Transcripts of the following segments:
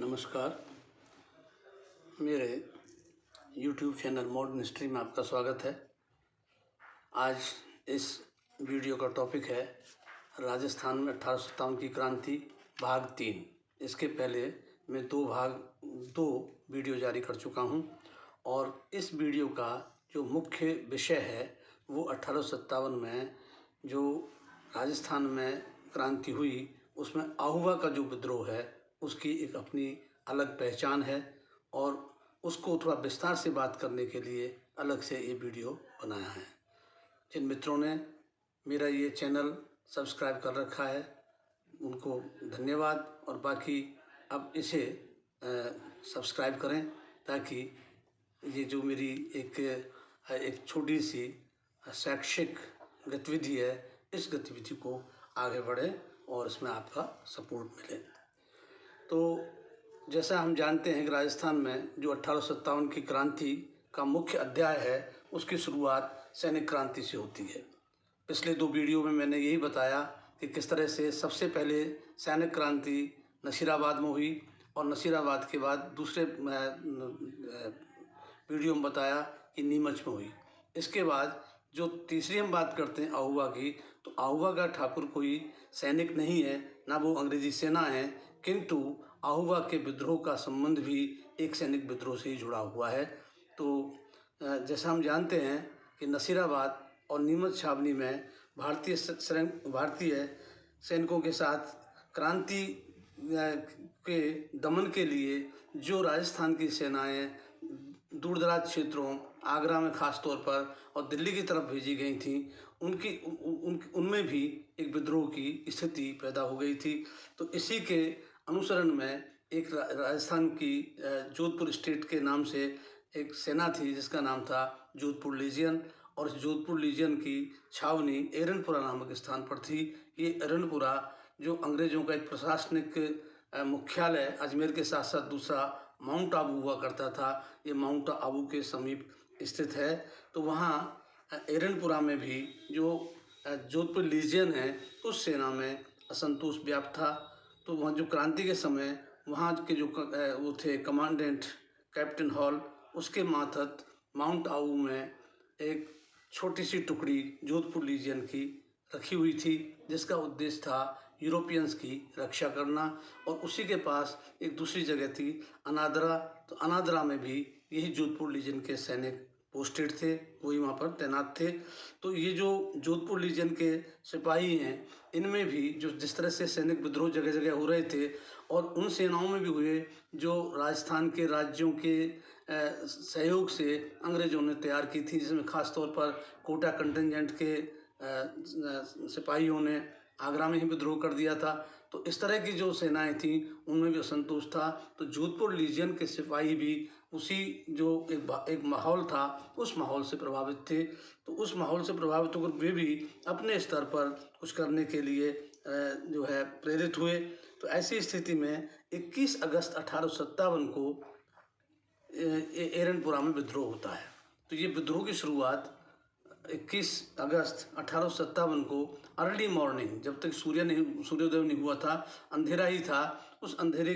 नमस्कार। मेरे YouTube channel modern history में आपका स्वागत है। आज इस वीडियो का टॉपिक है राजस्थान में 1857 की क्रांति भाग 3। इसके पहले मैं दो वीडियो जारी कर चुका हूं और इस वीडियो का जो मुख्य विषय है वो 1857 में जो राजस्थान में क्रांति हुई उसमें आहुआ का जो विद्रोह है उसकी एक अपनी अलग पहचान है और उसको थोड़ा विस्तार से बात करने के लिए अलग से ये वीडियो बनाया है। जिन मित्रों ने मेरा ये चैनल सब्सक्राइब कर रखा है उनको धन्यवाद, और बाकी अब इसे सब्सक्राइब करें ताकि ये जो मेरी एक छोटी सी शैक्षिक गतिविधि है इस गतिविधि को आगे बढ़े और इसमें आपका सपोर्ट मिले। तो जैसा हम जानते हैं कि राजस्थान में जो 1857 की क्रांति का मुख्य अध्याय है उसकी शुरुआत सैनिक क्रांति से होती है। पिछले दो वीडियो में मैंने यही बताया कि किस तरह से सबसे पहले सैनिक क्रांति नसीराबाद में हुई और नसीराबाद के बाद दूसरे वीडियो में बताया कि नीमच में हुई। इसके बाद जो तीसरी हम बात करते हैं आहुआ की, तो आहुआ का ठाकुर कोई सैनिक नहीं है, ना वो अंग्रेजी सेना है, किंतु आहुआ के विद्रोह का संबंध भी एक सैनिक विद्रोह से ही जुड़ा हुआ है। तो जैसा हम जानते हैं कि नसीराबाद और नीमच छावनी में भारतीय सैनिकों के साथ क्रांति के दमन के लिए जो राजस्थान की सेनाएं दूर दराज क्षेत्रों, आगरा में ख़ास तौर पर और दिल्ली की तरफ भेजी गई थी, उनमें भी एक विद्रोह की स्थिति पैदा हो गई थी। तो इसी के अनुसरण में एक राजस्थान की जोधपुर स्टेट के नाम से एक सेना थी जिसका नाम था जोधपुर लीजियन, और इस जोधपुर लीजियन की छावनी एरनपुरा नामक स्थान पर थी। ये एरनपुरा जो अंग्रेज़ों का एक प्रशासनिक मुख्यालय अजमेर के साथ साथ दूसरा माउंट आबू हुआ करता था, ये माउंट आबू के समीप स्थित है। तो वहाँ एरनपुरा में भी जो जोधपुर लीजियन है उस सेना में असंतोष व्याप्त था। तो वहाँ जो क्रांति के समय वहाँ के जो वो थे कमांडेंट कैप्टन हॉल, उसके मातहत माउंट आबू में एक छोटी सी टुकड़ी जोधपुर लीजियन की रखी हुई थी जिसका उद्देश्य था यूरोपियंस की रक्षा करना। और उसी के पास एक दूसरी जगह थी अनादरा, तो अनादरा में भी यही जोधपुर लीजियन के सैनिक पोस्टेड थे, वही वहाँ पर तैनात थे। तो ये जो जोधपुर लीजियन के सिपाही हैं इनमें भी जो जिस तरह से सैनिक विद्रोह जगह जगह हो रहे थे और उन सेनाओं में भी हुए जो राजस्थान के राज्यों के सहयोग से अंग्रेज़ों ने तैयार की थी, जिसमें ख़ास तौर पर कोटा कंटिजेंट के सिपाहियों ने आगरा में ही विद्रोह कर दिया था। तो इस तरह की जो सेनाएं थीं उनमें भी असंतोष था। तो जोधपुर लीजियन के सिपाही भी उसी जो एक माहौल था उस माहौल से प्रभावित थे। तो उस माहौल से प्रभावित होकर वे भी अपने स्तर पर कुछ करने के लिए जो है प्रेरित हुए। तो ऐसी स्थिति में 21 अगस्त 1857 को एरनपुरा में विद्रोह होता है। तो ये विद्रोह की शुरुआत 21 अगस्त 1857 को अर्ली मॉर्निंग, जब तक सूर्योदय नहीं हुआ था, अंधेरा ही था, उस अंधेरे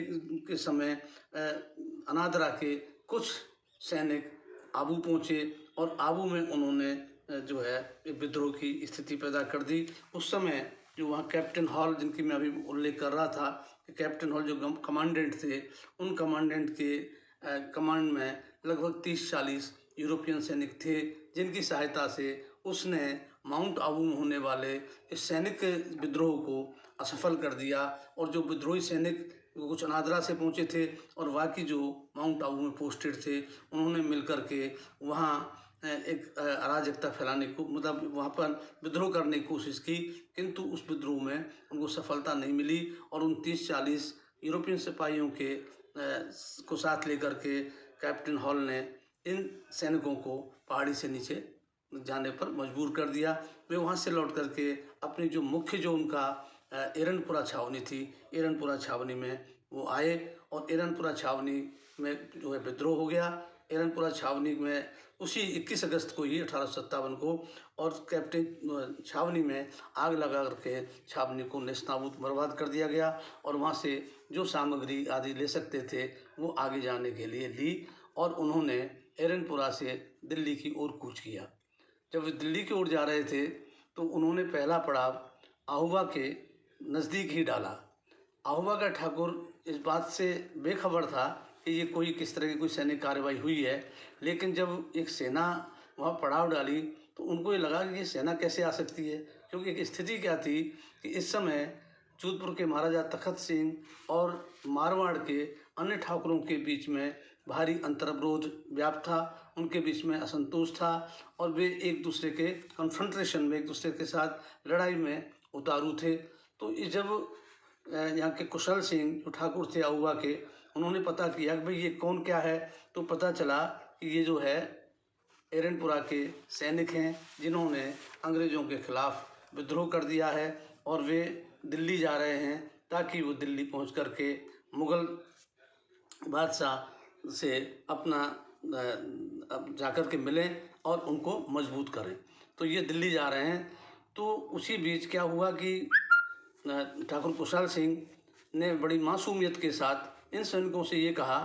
के समय अनादरा के कुछ सैनिक आबू पहुँचे और आबू में उन्होंने जो है विद्रोह की स्थिति पैदा कर दी। उस समय जो वहाँ कैप्टन हॉल, जिनकी मैं अभी उल्लेख कर रहा था, कैप्टन हॉल जो कमांडेंट थे, उन कमांडेंट के कमांड में लगभग 30-40 यूरोपियन सैनिक थे, जिनकी सहायता से उसने माउंट आबू में होने वाले इस सैनिक विद्रोह को असफल कर दिया। और जो विद्रोही सैनिक कुछ अनादरा से पहुँचे थे और बाकी जो माउंट आबू में पोस्टेड थे उन्होंने मिलकर के वहाँ एक अराजकता फैलाने को, मतलब वहाँ पर विद्रोह करने की कोशिश की, किंतु उस विद्रोह में उनको सफलता नहीं मिली और उन 30-40 यूरोपियन सिपाहियों के को साथ लेकर के कैप्टन हॉल ने इन सैनिकों को पहाड़ी से नीचे जाने पर मजबूर कर दिया। वे वहाँ से लौट करके अपनी जो मुख्य जो उनका एरनपुरा छावनी थी, एरनपुरा छावनी में वो आए और एरनपुरा छावनी में जो है विद्रोह हो गया। एरनपुरा छावनी में उसी 21 अगस्त को ही 1857 को और कैप्टन छावनी में आग लगा करके छावनी को नेस्तनाबूद बर्बाद कर दिया गया। और वहाँ से जो सामग्री आदि ले सकते थे वो आगे जाने के लिए ली और उन्होंने एरनपुरा से दिल्ली की ओर कूच किया। जब वे दिल्ली की ओर जा रहे थे तो उन्होंने पहला पड़ाव आहुआ के नज़दीक ही डाला। आहुआ का ठाकुर इस बात से बेखबर था कि ये कोई किस तरह की कोई सैनिक कार्रवाई हुई है, लेकिन जब एक सेना वहाँ पड़ाव डाली तो उनको ये लगा कि ये सेना कैसे आ सकती है, क्योंकि एक स्थिति क्या थी कि इस समय जोधपुर के महाराजा तखत सिंह और मारवाड़ के अन्य ठाकुरों के बीच में भारी अंतर्विरोध व्याप्त था, उनके बीच में असंतोष था और वे एक दूसरे के कन्फ्रंटेशन में, एक दूसरे के साथ लड़ाई में उतारू थे। तो जब यहाँ के कुशल सिंह जो ठाकुर थे आहुआ के, उन्होंने पता किया कि भाई ये कौन क्या है, तो पता चला कि ये जो है एरनपुरा के सैनिक हैं जिन्होंने अंग्रेज़ों के खिलाफ विद्रोह कर दिया है और वे दिल्ली जा रहे हैं ताकि वो दिल्ली पहुंच कर के मुग़ल बादशाह से अपना जाकर के मिलें और उनको मजबूत करें। तो ये दिल्ली जा रहे हैं। तो उसी बीच क्या हुआ कि ठाकुर कुशल सिंह ने बड़ी मासूमियत के साथ इन सैनिकों से ये कहा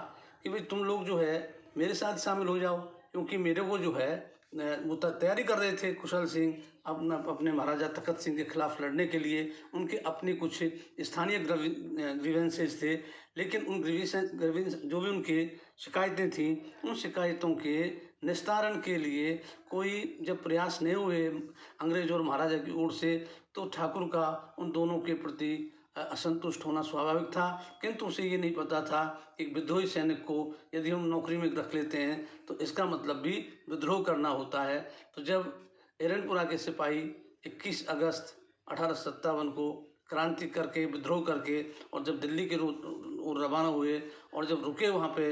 कि भाई तुम लोग जो है मेरे साथ शामिल हो जाओ, क्योंकि मेरे को जो है वो तैयारी कर रहे थे कुशल सिंह अपने महाराजा तखत सिंह के खिलाफ लड़ने के लिए। उनके अपने कुछ स्थानीय ग्रीवेंसेस थे, लेकिन उन ग्रीवेंस जो भी उनकी शिकायतें थीं, उन शिकायतों के निस्तारण के लिए कोई जब प्रयास नहीं हुए अंग्रेज और महाराजा की ओर से, तो ठाकुर का उन दोनों के प्रति असंतुष्ट होना स्वाभाविक था। किंतु उसे ये नहीं पता था कि एक विद्रोही सैनिक को यदि हम नौकरी में रख लेते हैं तो इसका मतलब भी विद्रोह करना होता है। तो जब एरनपुरा के सिपाही 21 अगस्त 1857 को क्रांति करके, विद्रोह करके, और जब दिल्ली के ओर रवाना हुए और जब रुके वहाँ पे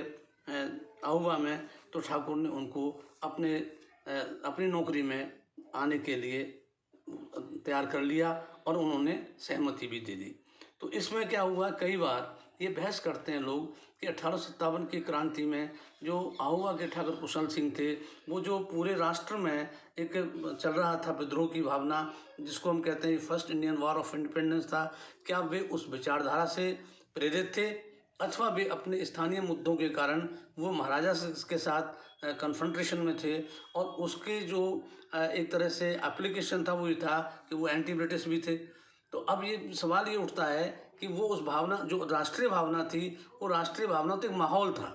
आहुआ में, तो ठाकुर ने उनको अपनी नौकरी में आने के लिए तैयार कर लिया और उन्होंने सहमति भी दे दी। तो इसमें क्या हुआ, कई बार ये बहस करते हैं लोग कि 1857 की क्रांति में जो आहुआ के ठाकुर कुशल सिंह थे, वो जो पूरे राष्ट्र में एक चल रहा था विद्रोह की भावना, जिसको हम कहते हैं first Indian war of independence था, क्या वे उस विचारधारा से प्रेरित थे अथवा वे अपने स्थानीय मुद्दों के कारण वो महाराजा के साथ कन्फ्रंटेशन में थे और उसके जो एक तरह से एप्लीकेशन था वो ये था कि वो एंटी ब्रिटिश भी थे। तो अब ये सवाल ये उठता है कि वो उस भावना, जो राष्ट्रीय भावना थी, वो राष्ट्रीय भावना तो एक माहौल था।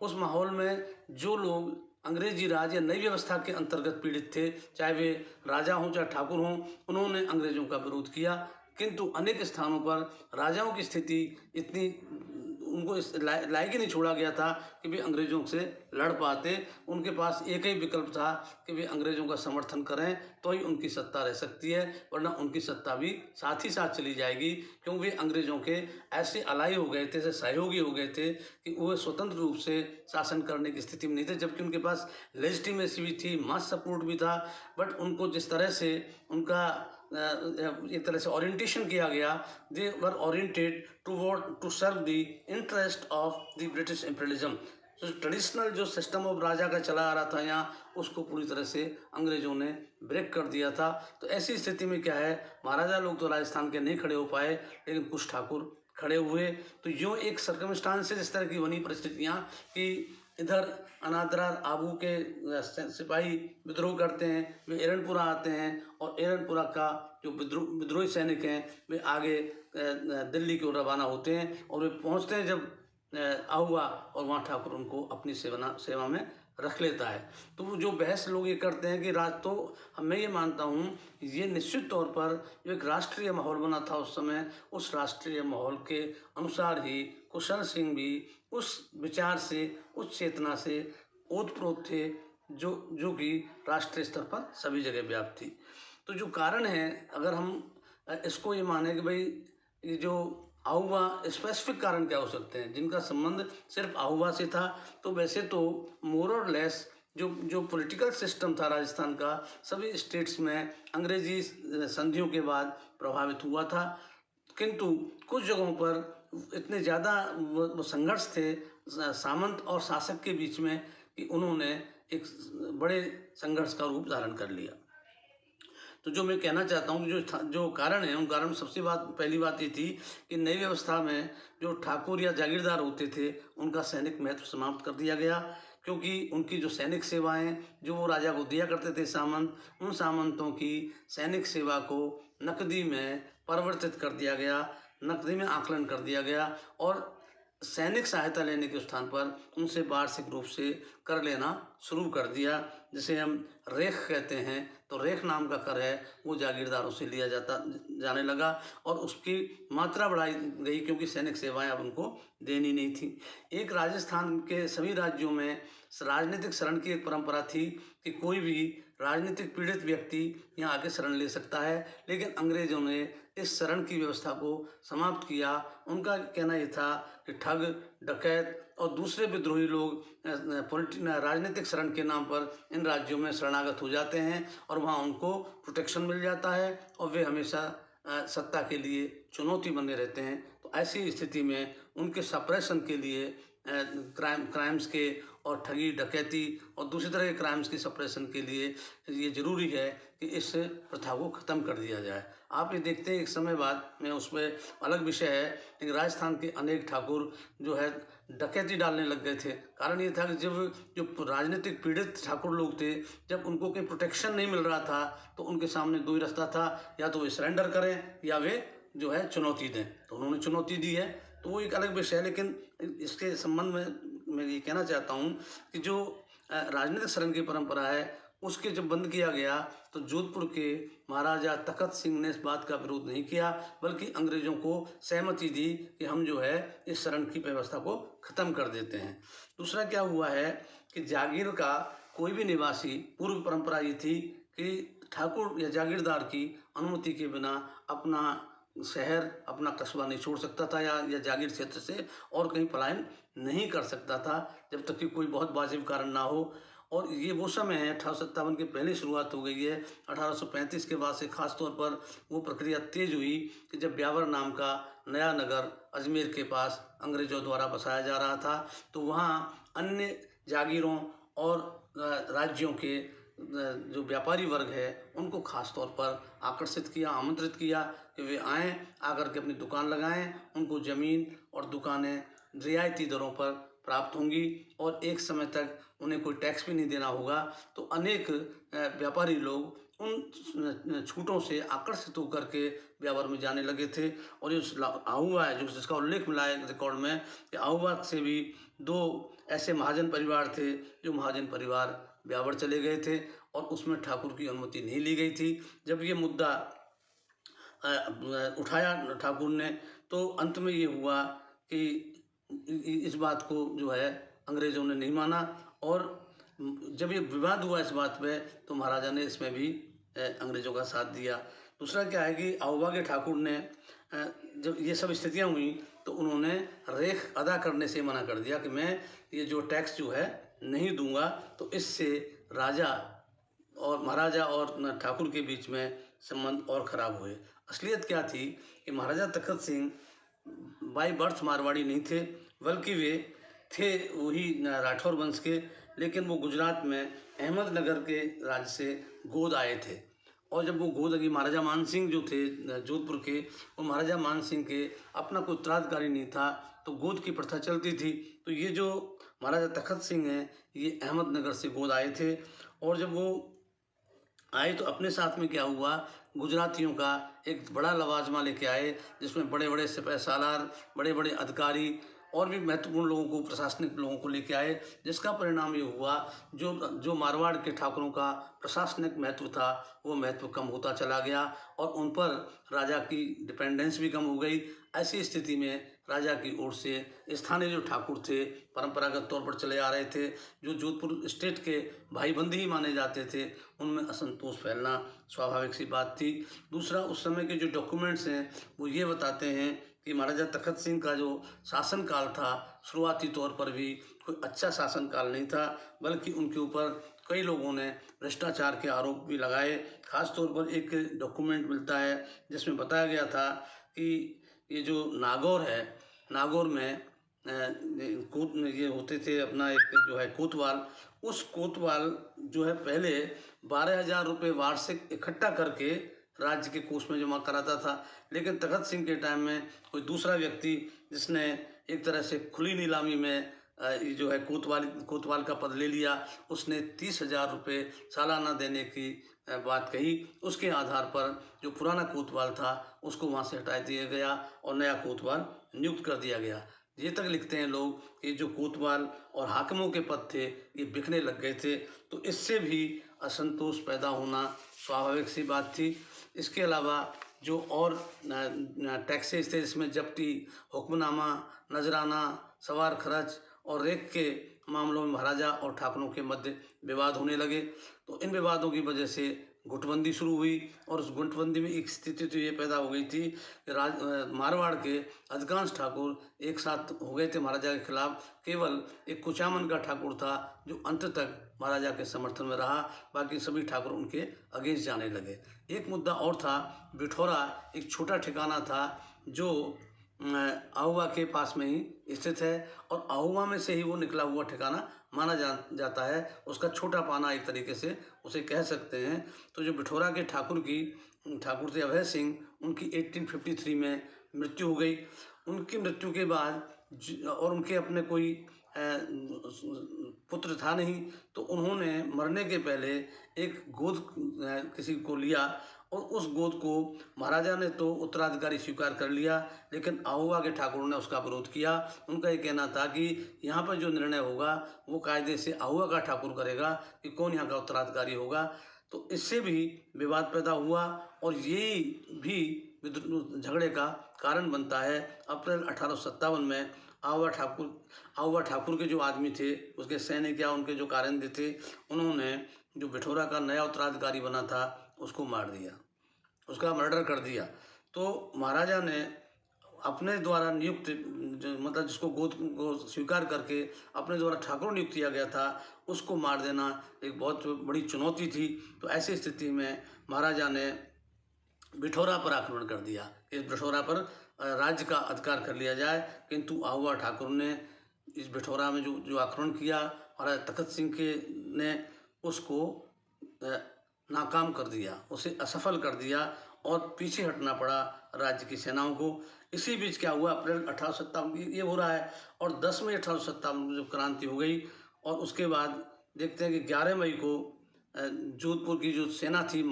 उस माहौल में जो लोग अंग्रेजी राज या नई व्यवस्था के अंतर्गत पीड़ित थे, चाहे वे राजा हों चाहे ठाकुर हों, उन्होंने अंग्रेजों का विरोध किया। किंतु अनेक स्थानों पर राजाओं की स्थिति इतनी, उनको इस लायक ही नहीं छोड़ा गया था कि वे अंग्रेज़ों से लड़ पाते। उनके पास एक ही विकल्प था कि वे अंग्रेज़ों का समर्थन करें तो ही उनकी सत्ता रह सकती है, वरना उनकी सत्ता भी साथ ही साथ चली जाएगी, क्योंकि वे अंग्रेज़ों के ऐसे अलाई हो गए थे, ऐसे सहयोगी हो गए थे कि वो स्वतंत्र रूप से शासन करने की स्थिति में नहीं थे। जबकि उनके पास लेजिटिमेसी भी थी, मास सपोर्ट भी था, बट उनको जिस तरह से उनका एक तरह से ओरिएंटेशन किया गया, they were oriented to serve the interest of the British imperialism. तो ट्रेडिशनल जो सिस्टम ऑफ राजा का चला आ रहा था यहाँ, उसको पूरी तरह से अंग्रेजों ने ब्रेक कर दिया था। तो ऐसी स्थिति में क्या है, महाराजा लोग तो राजस्थान के नहीं खड़े हो पाए, लेकिन कुछ ठाकुर खड़े हुए। तो यूँ एक सर्कमस्टांसेस इस तरह की बनी परिस्थितियाँ कि इधर अनादरा आबू के सिपाही विद्रोह करते हैं, वे एरनपुरा आते हैं और एरनपुरा का जो विद्रोही सैनिक हैं वे आगे दिल्ली की ओर रवाना होते हैं और वे पहुंचते हैं जब आहुआ, और वहाँ ठाकुर उनको अपनी सेवा में रख लेता है। तो वो जो बहस लोग ये करते हैं कि तो मैं ये मानता हूँ ये निश्चित तौर पर जो एक राष्ट्रीय माहौल बना था उस समय, उस राष्ट्रीय माहौल के अनुसार ही कुशल सिंह भी उस विचार से, उस चेतना से ओतप्रोत थे जो कि राष्ट्रीय स्तर पर सभी जगह व्याप्त थी। तो जो कारण है, अगर हम इसको ये माने कि भाई ये जो आहुआ, स्पेसिफिक कारण क्या हो सकते हैं जिनका संबंध सिर्फ आहुआ से था, तो वैसे तो मोर और लेस जो पॉलिटिकल सिस्टम था राजस्थान का सभी स्टेट्स में अंग्रेजी संधियों के बाद प्रभावित हुआ था। किंतु कुछ जगहों पर इतने ज़्यादा वो संघर्ष थे सामंत और शासक के बीच में कि उन्होंने एक बड़े संघर्ष का रूप धारण कर लिया। तो जो मैं कहना चाहता हूँ कि जो कारण है, उन कारण में सबसे पहली बात ये थी कि नई व्यवस्था में जो ठाकुर या जागीरदार होते थे, उनका सैनिक महत्व समाप्त कर दिया गया, क्योंकि उनकी जो सैनिक सेवाएं जो वो राजा को दिया करते थे सामंत, उन सामंतों की सैनिक सेवा को नकदी में परिवर्तित कर दिया गया, नकदी में आकलन कर दिया गया और सैनिक सहायता लेने के स्थान पर उनसे वार्षिक रूप से कर लेना शुरू कर दिया, जिसे हम रेख कहते हैं। तो रेख नाम का कर है वो जागीरदारों से लिया जाने लगा और उसकी मात्रा बढ़ाई गई, क्योंकि सैनिक सेवाएं अब उनको देनी नहीं थी। एक राजस्थान के सभी राज्यों में राजनीतिक शरण की एक परंपरा थी कि कोई भी राजनीतिक पीड़ित व्यक्ति यहाँ आके शरण ले सकता है, लेकिन अंग्रेजों ने इस शरण की व्यवस्था को समाप्त किया। उनका कहना ये था कि ठग, डकैत और दूसरे विद्रोही लोग राजनीतिक शरण के नाम पर इन राज्यों में शरणागत हो जाते हैं और वहाँ उनको प्रोटेक्शन मिल जाता है और वे हमेशा सत्ता के लिए चुनौती बने रहते हैं। तो ऐसी स्थिति में उनके सप्रेशन के लिए क्राइम्स के और ठगी डकैती और दूसरी तरह के क्राइम्स की सप्रेशन के लिए ये ज़रूरी है कि इस प्रथा को ख़त्म कर दिया जाए। आप ये देखते हैं एक समय बाद में, उसमें अलग विषय है, लेकिन राजस्थान के अनेक ठाकुर जो है डकैती डालने लग गए थे। कारण ये था कि जब जो राजनीतिक पीड़ित ठाकुर लोग थे, जब उनको कोई प्रोटेक्शन नहीं मिल रहा था तो उनके सामने दो ही रास्ता था, या तो वे सरेंडर करें या वे जो है चुनौती दें। तो उन्होंने चुनौती दी है, तो वो एक अलग विषय है। लेकिन इसके संबंध में मैं ये कहना चाहता हूँ कि जो राजनीतिक शरण की परंपरा है उसके जब बंद किया गया तो जोधपुर के महाराजा तखत सिंह ने इस बात का विरोध नहीं किया, बल्कि अंग्रेजों को सहमति दी कि हम जो है इस शरण की व्यवस्था को ख़त्म कर देते हैं। दूसरा क्या हुआ है कि जागीर का कोई भी निवासी, पूर्व परंपरा ये थी कि ठाकुर या जागीरदार की अनुमति के बिना अपना शहर, अपना कस्बा नहीं छोड़ सकता था या जागीर क्षेत्र से और कहीं पलायन नहीं कर सकता था, जब तक कि कोई बहुत वाजिब कारण ना हो। और ये वो समय है, 1857 के पहले शुरुआत हो गई है। 1835 के बाद से खास तौर पर वो प्रक्रिया तेज हुई कि जब ब्यावर नाम का नया नगर अजमेर के पास अंग्रेजों द्वारा बसाया जा रहा था, तो वहाँ अन्य जागीरों और राज्यों के जो व्यापारी वर्ग है उनको खास तौर पर आकर्षित किया, आमंत्रित किया कि वे आएँ, आकर के अपनी दुकान लगाएं। उनको ज़मीन और दुकानें रियायती दरों पर प्राप्त होंगी और एक समय तक उन्हें कोई टैक्स भी नहीं देना होगा। तो अनेक व्यापारी लोग उन छूटों से आकर्षित होकर के व्यापार में जाने लगे थे। और ये आहुआ है जो जिसका उल्लेख मिला है रिकॉर्ड में कि आहुआ से भी दो ऐसे महाजन परिवार थे जो महाजन परिवार ब्यावर चले गए थे और उसमें ठाकुर की अनुमति नहीं ली गई थी। जब ये मुद्दा उठाया ठाकुर ने, तो अंत में ये हुआ कि इस बात को जो है अंग्रेज़ों ने नहीं माना और जब ये विवाद हुआ इस बात पे, तो महाराजा ने इसमें भी अंग्रेज़ों का साथ दिया। दूसरा क्या है कि आहुआ के ठाकुर ने जब ये सब स्थितियाँ हुई तो उन्होंने रेख अदा करने से मना कर दिया कि मैं ये जो टैक्स जो है नहीं दूंगा। तो इससे राजा और महाराजा और ठाकुर के बीच में संबंध और ख़राब हुए। असलियत क्या थी कि महाराजा तखत सिंह बाई बर्थ मारवाड़ी नहीं थे, बल्कि वे थे वही राठौर वंश के, लेकिन वो गुजरात में अहमदनगर के राज्य से गोद आए थे। और जब वो गोद की महाराजा मान सिंह जो थे जोधपुर के, वो महाराजा मान सिंह के अपना कोई उत्तराधिकारी नहीं था, तो गोद की प्रथा चलती थी। तो ये जो महाराजा तखत सिंह हैं ये अहमदनगर से गोद आए थे और जब वो आए तो अपने साथ में क्या हुआ, गुजरातियों का एक बड़ा लवाजमा लेके आए, जिसमें बड़े बड़े सिपह सालार, बड़े बड़े अधिकारी और भी महत्वपूर्ण लोगों को, प्रशासनिक लोगों को लेके आए, जिसका परिणाम ये हुआ जो मारवाड़ के ठाकुरों का प्रशासनिक महत्व था वो महत्व कम होता चला गया और उन पर राजा की डिपेंडेंस भी कम हो गई। ऐसी स्थिति में राजा की ओर से स्थानीय जो ठाकुर थे, परंपरागत तौर पर चले आ रहे थे, जो जोधपुर स्टेट के भाईबंदी ही माने जाते थे, उनमें असंतोष फैलना स्वाभाविक सी बात थी। दूसरा, उस समय के जो डॉक्यूमेंट्स हैं वो ये बताते हैं कि महाराजा तखत सिंह का जो शासनकाल था शुरुआती तौर पर भी कोई अच्छा शासनकाल नहीं था, बल्कि उनके ऊपर कई लोगों ने भ्रष्टाचार के आरोप भी लगाए। खास तौर पर एक डॉक्यूमेंट मिलता है जिसमें बताया गया था कि ये जो नागौर है, नागौर में ये होते थे अपना एक जो है कोतवाल, उस कोतवाल जो है पहले 12,000 रुपये वार्षिक इकट्ठा करके राज्य के कोष में जमा कराता था। लेकिन तखत सिंह के टाइम में कोई दूसरा व्यक्ति जिसने एक तरह से खुली नीलामी में ये जो है कोतवाल का पद ले लिया, उसने 30,000 रुपये सालाना देने की बात कही। उसके आधार पर जो पुराना कोतवाल था उसको वहाँ से हटा दिया गया और नया कोतवाल नियुक्त कर दिया गया। ये तक लिखते हैं लोग कि जो कोतवाल और हाकिमों के पद थे ये बिकने लग गए थे, तो इससे भी असंतोष पैदा होना स्वाभाविक सी बात थी। इसके अलावा जो और टैक्सेस थे जिसमें जब्ती, हुक्मनामा, नजराना, सवार खर्च और रेक के मामलों में महाराजा और ठाकुरों के मध्य विवाद होने लगे। तो इन विवादों की वजह से गुटबंदी शुरू हुई और उस गुटबंदी में एक स्थिति तो ये पैदा हो गई थी कि मारवाड़ के अधिकांश ठाकुर एक साथ हो गए थे महाराजा के खिलाफ। केवल एक कुचामन का ठाकुर था जो अंत तक महाराजा के समर्थन में रहा, बाकी सभी ठाकुर उनके अगेंस्ट जाने लगे। एक मुद्दा और था, बिठौरा एक छोटा ठिकाना था जो आहुआ के पास में ही स्थित है और आहुआ में से ही वो निकला हुआ ठिकाना माना जाता है। उसका छोटा पाना एक तरीके से उसे कह सकते हैं। तो जो बिठौरा के ठाकुर थे अभय सिंह, उनकी 1853 में मृत्यु हो गई। उनकी मृत्यु के बाद और उनके अपने कोई पुत्र था नहीं, तो उन्होंने मरने के पहले एक गोद किसी को लिया और उस गोद को महाराजा ने तो उत्तराधिकारी स्वीकार कर लिया, लेकिन आहुआ के ठाकुरों ने उसका विरोध किया। उनका ये कहना था कि यहाँ पर जो निर्णय होगा वो कायदे से आहुआ का ठाकुर करेगा कि कौन यहाँ का उत्तराधिकारी होगा। तो इससे भी विवाद पैदा हुआ और यही भी झगड़े का कारण बनता है। अप्रैल 1857 में आहुआ ठाकुर के जो आदमी थे, उसके सैनिक या उनके जो कारिंदे थे, उन्होंने जो बिठौरा का नया उत्तराधिकारी बना था उसको मार दिया, उसका मर्डर कर दिया। तो महाराजा ने अपने द्वारा नियुक्त मतलब जिसको गोद को स्वीकार करके अपने द्वारा ठाकुर नियुक्त किया गया था उसको मार देना एक बहुत बड़ी चुनौती थी। तो ऐसी स्थिति में महाराजा ने बिठौरा पर आक्रमण कर दिया, इस बिठौरा पर राज्य का अधिकार कर लिया जाए। किंतु आहुआ ठाकुर ने इस बिठौरा में जो आक्रमण किया, महाराजा तखत सिंह के ने उसको नाकाम कर दिया, उसे असफल कर दिया और पीछे हटना पड़ा राज्य की सेनाओं को। इसी बीच क्या हुआ, अप्रैल 1857 ये हो रहा है और 10 मई 1857 में जो क्रांति हो गई और उसके बाद देखते हैं कि 11 मई को जोधपुर की जो सेना थी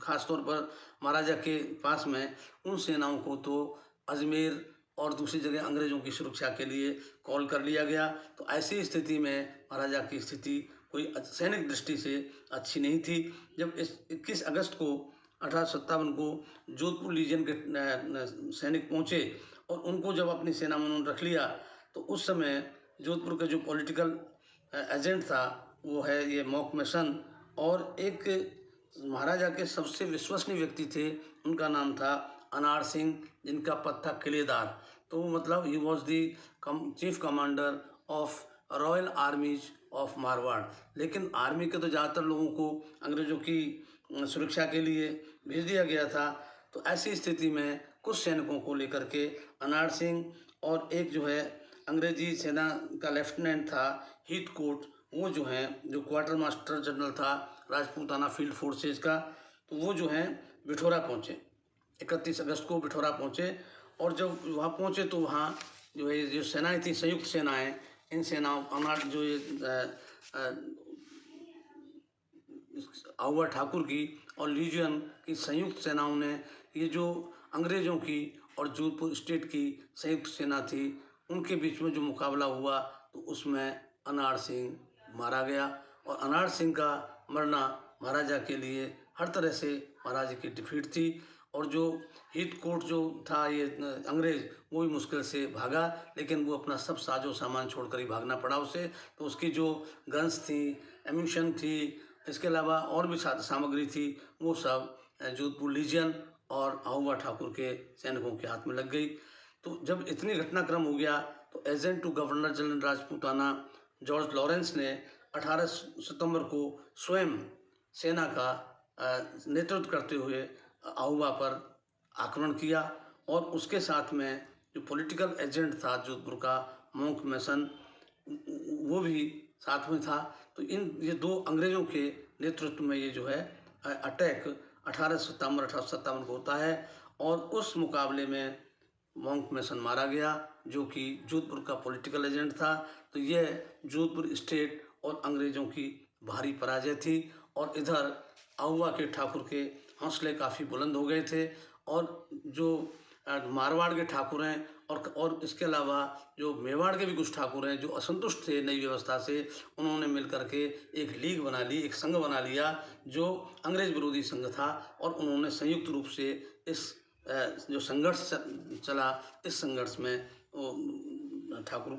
खासतौर पर महाराजा के पास में, उन सेनाओं को तो अजमेर और दूसरी जगह अंग्रेज़ों की सुरक्षा के लिए कॉल कर लिया गया। तो ऐसी स्थिति में महाराजा की स्थिति कोई सैनिक दृष्टि से अच्छी नहीं थी। जब 21 अगस्त को 1857 को जोधपुर लीजियन के सैनिक पहुँचे और उनको जब अपनी सेना में उन्होंने रख लिया, तो उस समय जोधपुर का जो पॉलिटिकल एजेंट था वो है ये मॉकमेसन, और एक महाराजा के सबसे विश्वसनीय व्यक्ति थे, उनका नाम था अनार सिंह, जिनका पद था किलेदार। तो मतलब he was the chief commander of royal आर्मीज of Marwar. लेकिन आर्मी के तो ज़्यादातर लोगों को अंग्रेज़ों की सुरक्षा के लिए भेज दिया गया था। तो ऐसी स्थिति में कुछ सैनिकों को लेकर के अनार सिंह और एक जो है अंग्रेजी सेना का लेफ्टिनेंट था हीथकोट, वो जो है जो क्वार्टर मास्टर जनरल था राजपूताना फील्ड फोर्सेज का, तो वो जो है बिठौरा पहुँचे। 31 अगस्त को बिठौरा पहुँचे और जब वहाँ पहुँचे तो वहाँ जो है जो सेनाएँ थी, संयुक्त सेनाएँ, इन सेनाओं जो ये आहुआ ठाकुर की और लीजियन की संयुक्त सेनाओं ने ये जो अंग्रेज़ों की और जोधपुर स्टेट की संयुक्त सेना थी उनके बीच में जो मुकाबला हुआ, तो उसमें अनार सिंह मारा गया। और अनार सिंह का मरना महाराजा के लिए हर तरह से महाराजा की डिफीट थी। और जो हीथकोट जो था ये अंग्रेज़, वो भी मुश्किल से भागा, लेकिन वो अपना सब साजो सामान छोड़कर ही भागना पड़ा उसे। तो उसकी जो गन्स थी, एम्यूशन थी, इसके अलावा और भी सामग्री थी, वो सब जोधपुर लीजियन और आहुआ ठाकुर के सैनिकों के हाथ में लग गई। तो जब इतनी घटनाक्रम हो गया तो agent to governor general Rajputana George Lawrence ने 18 सितंबर को स्वयं सेना का नेतृत्व करते हुए आहुआ पर आक्रमण किया और उसके साथ में जो पॉलिटिकल एजेंट था जोधपुर का, मोंक मैसन वो भी साथ में था। तो ये दो अंग्रेज़ों के नेतृत्व में ये जो है अटैक 1857 को होता है और उस मुकाबले में मोंक मैसन मारा गया जो कि जोधपुर का पॉलिटिकल एजेंट था। तो यह जोधपुर स्टेट और अंग्रेज़ों की भारी पराजय थी और इधर आहुआ के ठाकुर के हौसले काफ़ी बुलंद हो गए थे और जो मारवाड़ के ठाकुर हैं और इसके अलावा जो मेवाड़ के भी कुछ ठाकुर हैं जो असंतुष्ट थे नई व्यवस्था से, उन्होंने मिल कर के एक लीग बना ली, एक संघ बना लिया जो अंग्रेज विरोधी संघ था और उन्होंने संयुक्त रूप से इस जो संघर्ष चला, इस संघर्ष में ठाकुर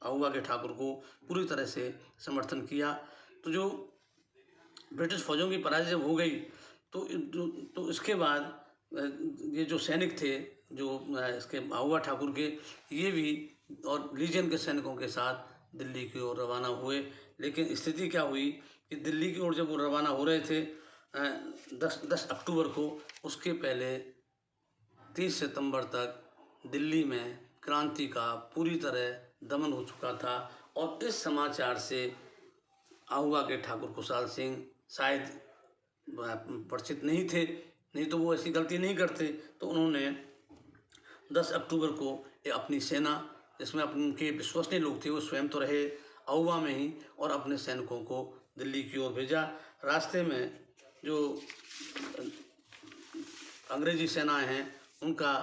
आहुआ के ठाकुर को पूरी तरह से समर्थन किया। तो जो ब्रिटिश फौजों की पराजय जब हो गई तो इसके बाद ये जो सैनिक थे जो इसके आहुआ ठाकुर के, ये भी और लीजन के सैनिकों के साथ दिल्ली की ओर रवाना हुए। लेकिन स्थिति क्या हुई कि दिल्ली की ओर जब वो रवाना हो रहे थे 10 अक्टूबर को, उसके पहले 30 सितंबर तक दिल्ली में क्रांति का पूरी तरह दमन हो चुका था और इस समाचार से आहुआ के ठाकुर खुशहाल सिंह शायद परिचित नहीं थे, नहीं तो वो ऐसी गलती नहीं करते। तो उन्होंने 10 अक्टूबर को अपनी सेना, जिसमें उनके विश्वसनीय लोग थे, वो स्वयं तो रहे आहुआ में ही, और अपने सैनिकों को दिल्ली की ओर भेजा। रास्ते में जो अंग्रेजी सेनाएं हैं उनका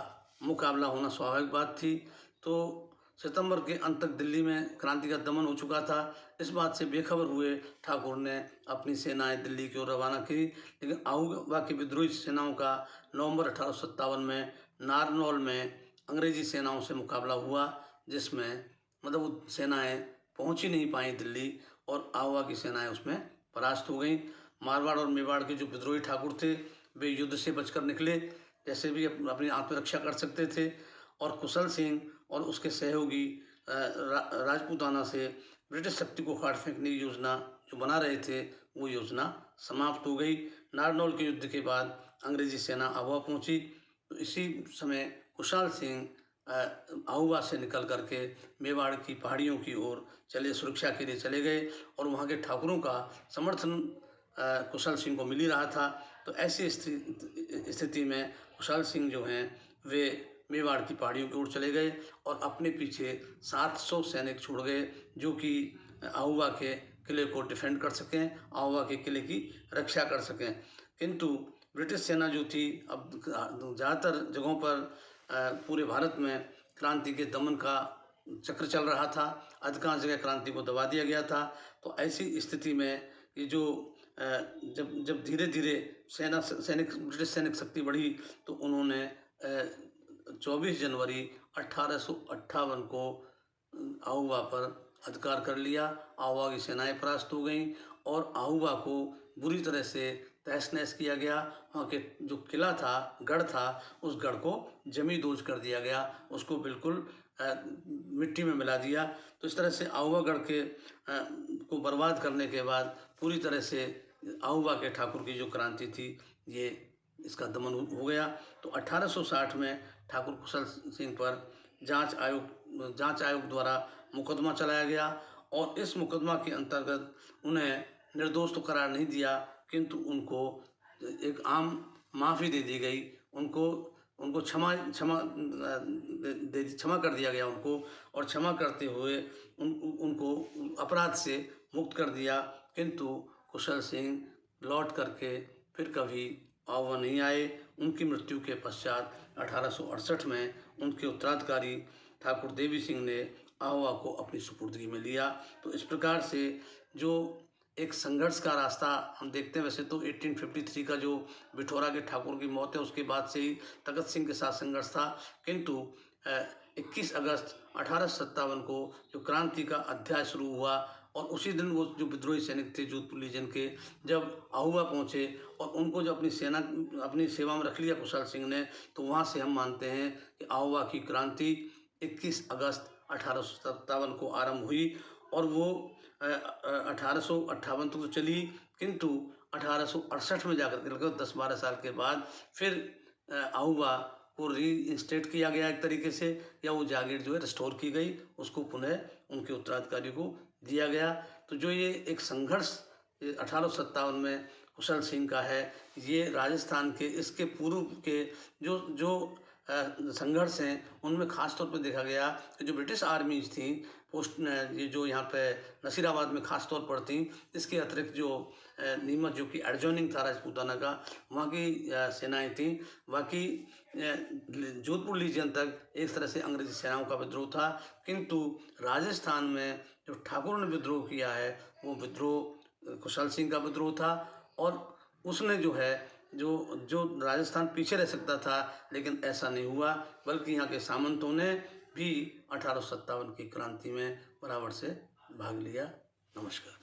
मुकाबला होना स्वाभाविक बात थी। तो सितंबर के अंत तक दिल्ली में क्रांति का दमन हो चुका था। इस बात से बेखबर हुए ठाकुर ने अपनी सेनाएं दिल्ली की ओर रवाना की। लेकिन आहुआ की विद्रोही सेनाओं का नवंबर 1857 में नारनौल में अंग्रेजी सेनाओं से मुकाबला हुआ, जिसमें मतलब वो सेनाएं पहुंच ही नहीं पाई दिल्ली और आहुआ की सेनाएं उसमें परास्त हो गईं। मारवाड़ और मेवाड़ के जो विद्रोही ठाकुर थे वे युद्ध से बचकर निकले, जैसे भी अपनी आत्मरक्षा कर सकते थे, और कुशल सिंह और उसके सहयोगी राजपूताना से ब्रिटिश शक्ति को काट फेंकने की योजना जो बना रहे थे, वो योजना समाप्त हो गई। नारनौल के युद्ध के बाद अंग्रेजी सेना आहुआ पहुंची। तो इसी समय कुशल सिंह आहुआ से निकल करके मेवाड़ की पहाड़ियों की ओर सुरक्षा के लिए चले गए और वहाँ के ठाकुरों का समर्थन कुशल सिंह को मिल ही रहा था। तो ऐसी स्थिति में कुशल सिंह जो हैं वे मेवाड़ की पहाड़ियों की ओर चले गए और अपने पीछे 700 सैनिक छोड़ गए जो कि आहुआ के किले को डिफेंड कर सकें, आहुआ के किले की रक्षा कर सकें। किंतु ब्रिटिश सेना जो थी, अब ज़्यादातर जगहों पर पूरे भारत में क्रांति के दमन का चक्र चल रहा था, अधिकांश जगह क्रांति को दबा दिया गया था। तो ऐसी स्थिति में ये जो जब धीरे धीरे ब्रिटिश सैनिक शक्ति बढ़ी, तो उन्होंने 24 जनवरी 1858 को आहुआ पर अधिकार कर लिया। आहुआ की सेनाएं परास्त हो गईं और आहुआ को बुरी तरह से तहस नहस किया गया। वहाँ के जो किला था, गढ़ था, उस गढ़ को जमींदोज कर दिया गया, उसको बिल्कुल मिट्टी में मिला दिया। तो इस तरह से आहुआ गढ़ को बर्बाद करने के बाद पूरी तरह से आहुआ के ठाकुर की जो क्रांति थी, ये इसका दमन हो गया। तो 1860 में ठाकुर कुशल सिंह पर जांच आयोग द्वारा मुकदमा चलाया गया और इस मुकदमा के अंतर्गत उन्हें निर्दोष तो करार नहीं दिया, किंतु उनको एक आम माफ़ी दे दी गई। उनको क्षमा कर दिया गया उनको, और क्षमा करते हुए उनको अपराध से मुक्त कर दिया। किंतु कुशल सिंह लौट करके फिर कभी आहुआ नहीं आए। उनकी मृत्यु के पश्चात 1868 में उनके उत्तराधिकारी ठाकुर देवी सिंह ने आहुआ को अपनी सुपुर्दगी में लिया। तो इस प्रकार से जो एक संघर्ष का रास्ता हम देखते हैं, वैसे तो 1853 का जो बिठौरा के ठाकुर की मौत है उसके बाद से ही तखत सिंह के साथ संघर्ष था, किंतु 21 अगस्त 1857 को जो क्रांति का अध्याय शुरू हुआ और उसी दिन वो जो विद्रोही सैनिक थे जोधपुर लीजन के, जब आहुआ पहुँचे और उनको जो अपनी सेवा में रख लिया कुशल सिंह ने, तो वहाँ से हम मानते हैं कि आहुआ की क्रांति 21 अगस्त 1857 को आरंभ हुई और वो 1858 तक तो चली, किंतु 1868 में जाकर 10-12 साल के बाद फिर आहुआ को रीइंस्टेट किया गया एक तरीके से, या वो जागीर जो है रिस्टोर की गई, उसको पुनः उनके उत्तराधिकारी को दिया गया। तो जो ये एक संघर्ष 1857 में कुशल सिंह का है, ये राजस्थान के इसके पूर्व के जो जो संघर्ष हैं उनमें ख़ास तौर पे देखा गया कि जो ब्रिटिश आर्मीज थी पोस्ट ये जो यहाँ पे नसीराबाद में ख़ास तौर पर थी, इसके अतिरिक्त जो नीमच जो कि एडजॉइनिंग था राजपूताना का, वहाँ की सेनाएं थीं। बाकी जोधपुर लीजियन तक एक तरह से अंग्रेजी सेनाओं का विद्रोह था, किंतु राजस्थान में जो ठाकुरों ने विद्रोह किया है वो विद्रोह कुशल सिंह का विद्रोह था। और उसने जो है जो जो राजस्थान पीछे रह सकता था, लेकिन ऐसा नहीं हुआ, बल्कि यहाँ के सामंतों ने भी 1857 की क्रांति में बराबर से भाग लिया। नमस्कार।